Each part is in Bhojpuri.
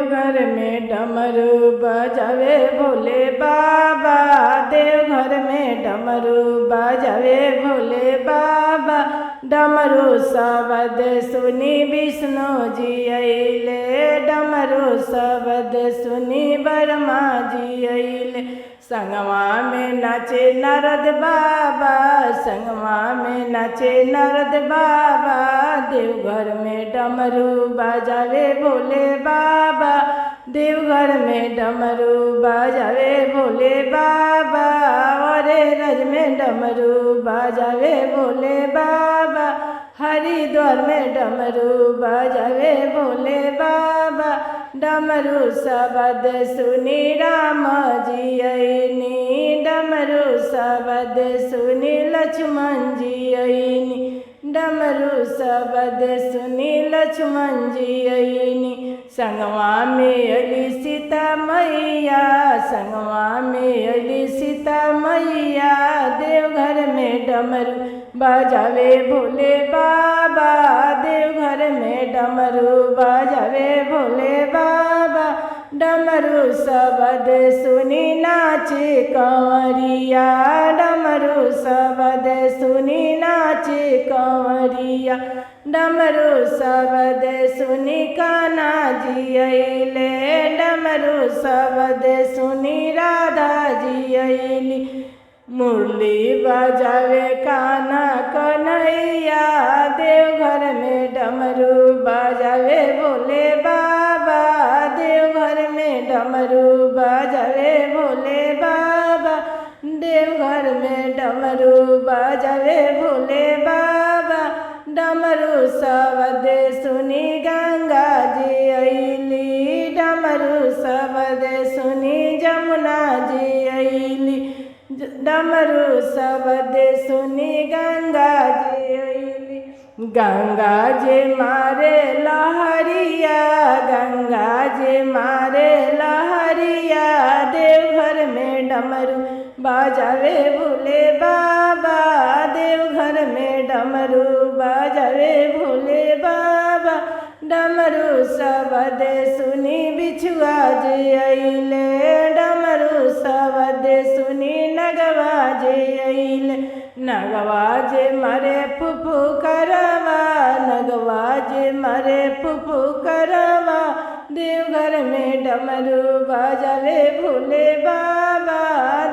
देवघर में डमरू बजावे भोले बाबा, देवघर में डमरू बजावे भोले बाबा। डमरू शब्द सुनी विष्णु जी अइले, डमरू शब्द सुनी ब्रह्मा जी अइले। संगवा में नाचे नारद बाबा, संगवा में नाचे नारद बाबा। देवघर में डमरू बजावे भोले बाबा, देवघर में डमरू बजावे भोले बाबा। अरे रज में डमरू बजावे भोले बाबा, हरिद्वार में डमरू बजावे भोले बाबा। डमरू शब्द सुनी राम जी अइनी, डमरू शब्द सुनी लक्ष्मण जी अइनी, डमरू शब्द सुनी लक्ष्मण जी अइनी। संगवा में अली सीता मैया, संगवा में अली सीता मैया। देवघर में डमरू बजावे भोले बाबा, देवघर में डमरू बजावे भोले बाबा। डमरू शब्द सुनी नाचे कंवरिया, डमरू शब्द सुनी नाचे कंवरिया। डमरू शब्द सुनी कान्हा जी अइले, डमरू शब्द सुनी राधा जी अइली। मुरली बजावे कान्हा कन्हैया, देवघर में डमरू बजावे भोले बाबा, देवघर में डमरू बजावे भोले बाबा। देवघर में डमरू बजावे भोले बाबा। डमरू शब्द सुनी गंगा जी अइली, डमरू शब्द सुनी जमुना जी अइली। डमरू शब्द सुनी गंगा जी अइली। गंगा जी मारे लहरिया, गंगा जी मारे लहरिया। देवघर में डमरू बजावे भोले बाबा, देवघर में डमरू बजावे भोले बाबा। डमरू शब्द सुनी बिछुआ जी अइले, डमरू शब्द सुनी नगवा जी अइले। नगवा जे मरे फुफु करवा, नगवा जे मरे फुफु करवा। देवघर में डमरू बजावे भोले बाबा,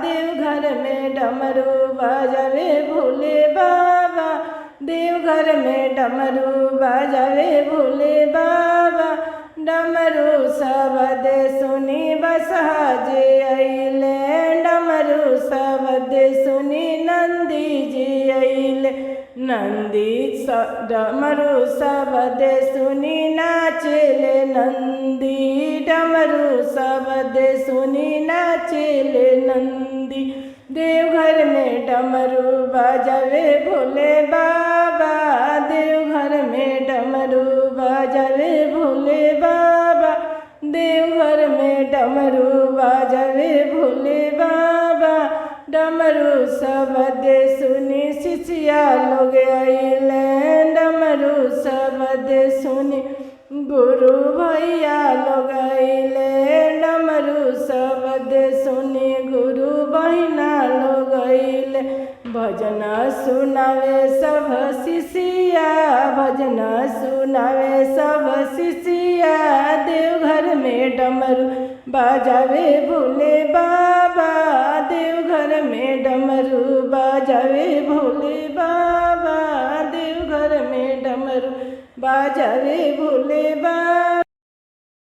देवघर में डमरू बजावे भोले बाबा। देवघर में डमरू बजावे भोले बाबा। डमरू शब्द सुनी बसहा जे अइले, डमरू शब्द सुनी नंदी जी अइले। नंदी डमरू शब्द सुनी नाचेले नंदी, डमरू शब्द सुनी नाचेले नंदी। देवघर में डमरू बजावे भोले बाबा, देवघर में डमरू बजावे भोले बाबा। देवघर में डमरू बजावे भोले बाबा। डमरू शब्द सुनी शिष्या लोग अइले, डमरू शब्द सुनी गुरु भैया लोग अइले, डमरू शब्द सुनी गुरु बहिना लोग अइले। भजन सुनावे सब शिष्या, भजन सुनावे सब शिष्या। देवघर में डमरू बजावे भोले बाबा, देवघर में डमरू बजावे भोले बाबा। देवघर में डमरू बजावे भोले बाबा।